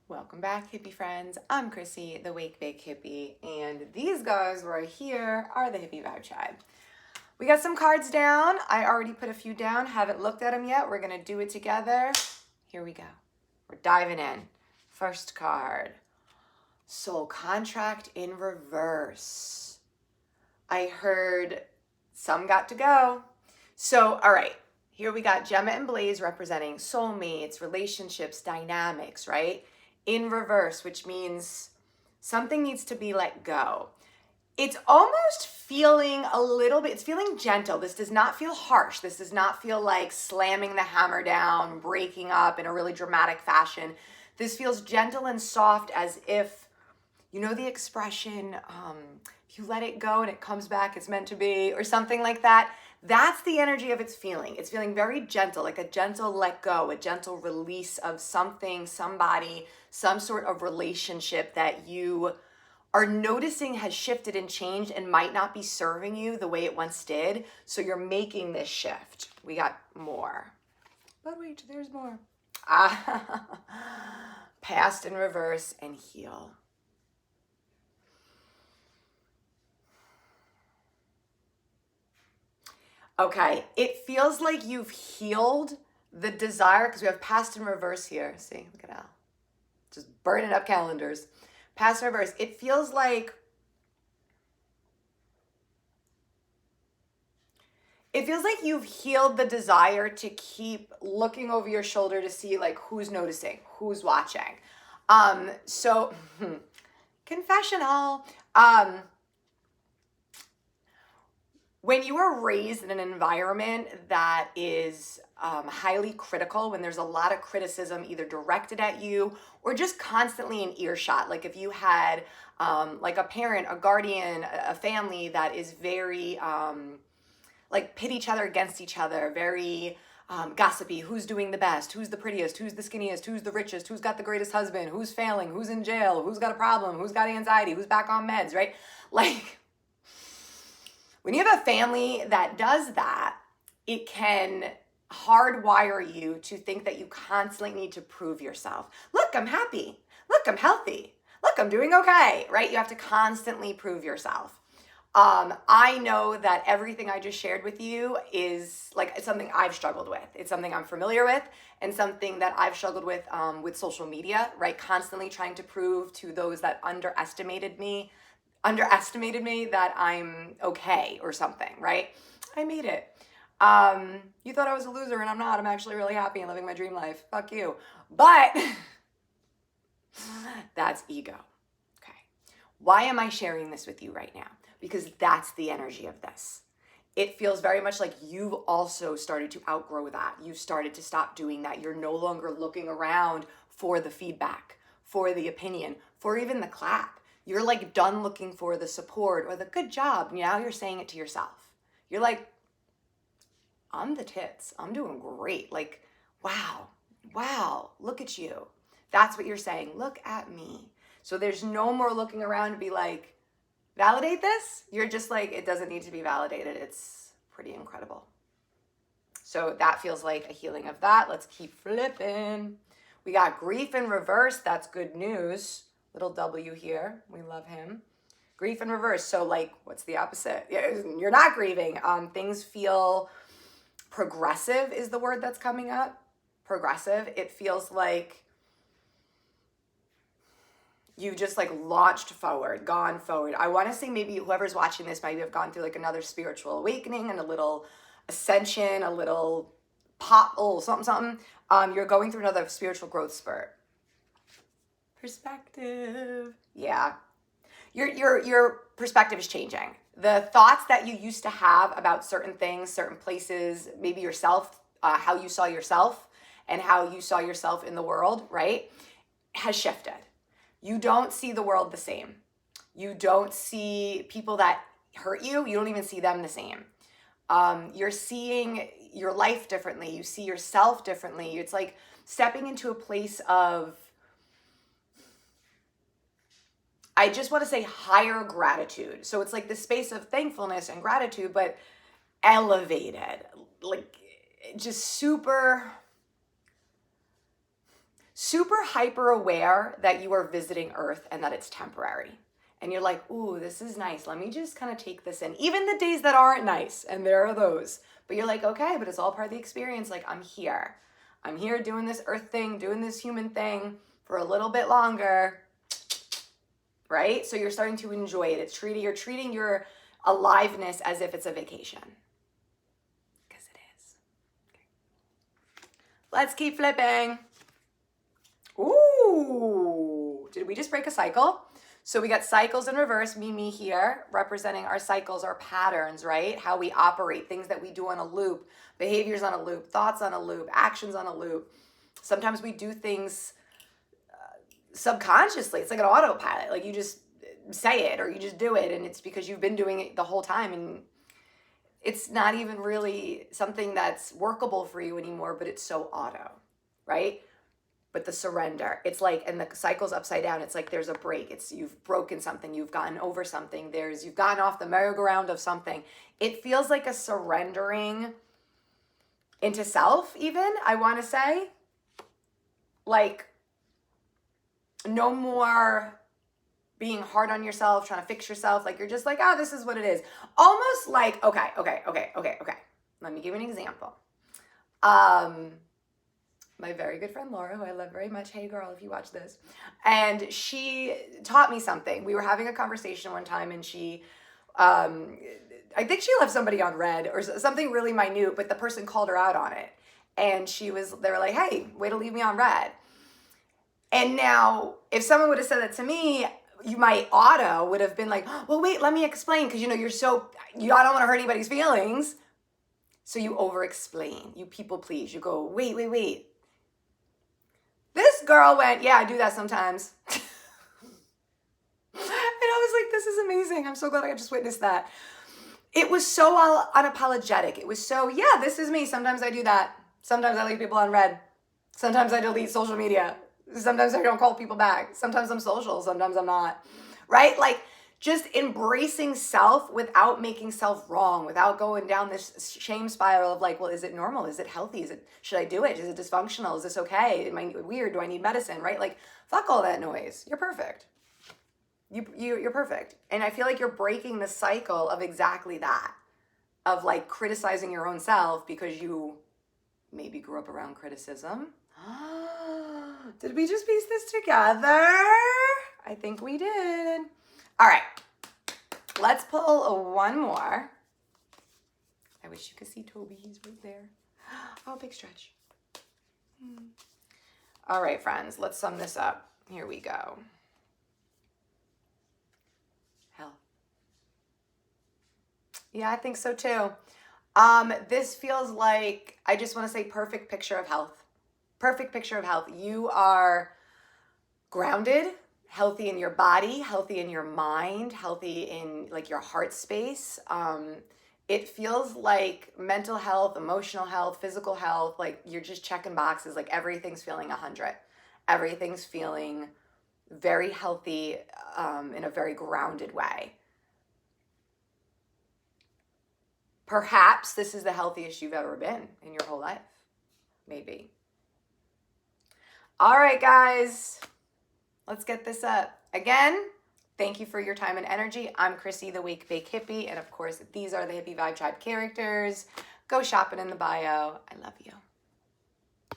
Welcome back, hippie friends. I'm Chrissy, the WakeBakeHippie, and these guys right here are the Hippie Vibe Tribe. We got some cards down. I already put a few down, haven't looked at them yet. We're gonna do it together. Here we go. We're diving in. First card, Soul Contract in Reverse. I heard some got to go. So, all right, here we got Gemma and Blaze representing soulmates, relationships, dynamics, right? In reverse, which means something needs to be let go. It's almost feeling a little bit, it's feeling gentle. This does not feel harsh. This does not feel like slamming the hammer down, breaking up in a really dramatic fashion. This feels gentle and soft, as if, you know the expression, if you let it go and it comes back, it's meant to be, or something like that. That's the energy of its feeling. It's feeling very gentle, like a gentle let go, a gentle release of something, somebody, some sort of relationship that you are noticing has shifted and changed and might not be serving you the way it once did. So you're making this shift. We got more. But wait, there's more. Past in reverse and heal. Okay, it feels like you've healed the desire, because we have past and reverse here. See, look at that. Just burning up calendars. Past and reverse. It feels like you've healed the desire to keep looking over your shoulder to see like who's noticing, who's watching. So confessional. When you are raised in an environment that is highly critical, when there's a lot of criticism either directed at you or just constantly in earshot, like if you had like a parent, a guardian, a family that is very like pit each other against each other, very gossipy, who's doing the best, who's the prettiest, who's the skinniest, who's the richest, who's got the greatest husband, who's failing, who's in jail, who's got a problem, who's got anxiety, who's back on meds, right? Like, when you have a family that does that, it can hardwire you to think that you constantly need to prove yourself. Look, I'm happy. Look, I'm healthy. Look, I'm doing okay, right? You have to constantly prove yourself. I know that everything I just shared with you is like, it's something I've struggled with. It's something I'm familiar with, and something that I've struggled with social media, right? Constantly trying to prove to those that underestimated me that I'm okay or something, right? I made it. You thought I was a loser, and I'm not. I'm actually really happy and living my dream life. Fuck you. But that's ego. Okay. Why am I sharing this with you right now? Because that's the energy of this. It feels very much like you've also started to outgrow that. You've started to stop doing that. You're no longer looking around for the feedback, for the opinion, for even the clap. You're like done looking for the support or the good job. Now you're saying it to yourself. You're like, I'm the tits. I'm doing great. Like, wow, look at you. That's what you're saying. Look at me. So there's no more looking around to be like, validate this. You're just like, it doesn't need to be validated. It's pretty incredible. So that feels like a healing of that. Let's keep flipping. We got grief in reverse. That's good news. Little W here. We love him. Grief in reverse. So like, what's the opposite? You're not grieving. Things feel progressive is the word that's coming up. Progressive. It feels like you've just like launched forward, gone forward. I want to say maybe whoever's watching this might have gone through like another spiritual awakening and a little ascension, a little pop, something. You're going through another spiritual growth spurt. Perspective. Yeah. Your perspective is changing. The thoughts that you used to have about certain things, certain places, maybe yourself, how you saw yourself and how you saw yourself in the world, right, has shifted. You don't see the world the same. You don't see people that hurt you. You don't even see them the same. You're seeing your life differently. You see yourself differently. It's like stepping into a place of, I just want to say higher gratitude. So it's like the space of thankfulness and gratitude, but elevated, like just super super hyper aware that you are visiting Earth and that it's temporary. And you're like, ooh, this is nice. Let me just kind of take this in. Even the days that aren't nice, and there are those. But you're like, okay, but it's all part of the experience. Like, I'm here. I'm here doing this Earth thing, doing this human thing for a little bit longer, right? So you're starting to enjoy it. You're treating your aliveness as if it's a vacation. Because it is. Okay. Let's keep flipping. Ooh, did we just break a cycle? So we got cycles in reverse, me here, representing our cycles, our patterns, right? How we operate, things that we do on a loop, behaviors on a loop, thoughts on a loop, actions on a loop. Sometimes we do things subconsciously. It's like an autopilot. Like you just say it or you just do it, and it's because you've been doing it the whole time, and it's not even really something that's workable for you anymore, but it's so auto, right? But the surrender, it's like, and the cycle's upside down. It's like there's a break. It's you've broken something, you've gotten over something. You've gotten off the merry-go-round of something. It feels like a surrendering into self, even, I want to say. Like, no more being hard on yourself, trying to fix yourself. Like, you're just like, oh, this is what it is. Almost like, okay. Let me give you an example. My very good friend Laura, who I love very much. Hey girl, if you watch this. And she taught me something. We were having a conversation one time, and she, I think she left somebody on red or something really minute, but the person called her out on it. And they were like, hey, way to leave me on red. And now if someone would have said that to me, my auto would have been like, well, wait, let me explain. Cause I don't want to hurt anybody's feelings. So you over explain, you people please, you go, wait. This girl went, yeah, I do that sometimes. And I was like, this is amazing. I'm so glad I just witnessed that. It was so unapologetic. It was so, yeah, this is me. Sometimes I do that. Sometimes I leave people on red. Sometimes I delete social media. Sometimes I don't call people back. Sometimes I'm social. Sometimes I'm not. Right? Like, just embracing self without making self wrong, without going down this shame spiral of like, well, is it normal? Is it healthy? Should I do it? Is it dysfunctional? Is this okay? Am I weird? Do I need medicine? Right? Like, fuck all that noise. You're perfect. You're perfect. And I feel like you're breaking the cycle of exactly that, of like criticizing your own self because you maybe grew up around criticism. Did we just piece this together? I think we did. All right, let's pull one more. I wish you could see Toby, he's right there. Oh, big stretch. All right, friends, let's sum this up. Here we go. Health. Yeah, I think so too. This feels like, I just want to say perfect picture of health. Perfect picture of health. You are grounded, healthy in your body, healthy in your mind, healthy in like your heart space. It feels like mental health, emotional health, physical health, like you're just checking boxes, like everything's feeling 100. Everything's feeling very healthy in a very grounded way. Perhaps this is the healthiest you've ever been in your whole life. Maybe. All right, guys. Let's get this up. Again, thank you for your time and energy. I'm Chrissy, the Wake Bake Hippie. And of course, these are the Hippie Vibe Tribe characters. Go shopping in the bio. I love you.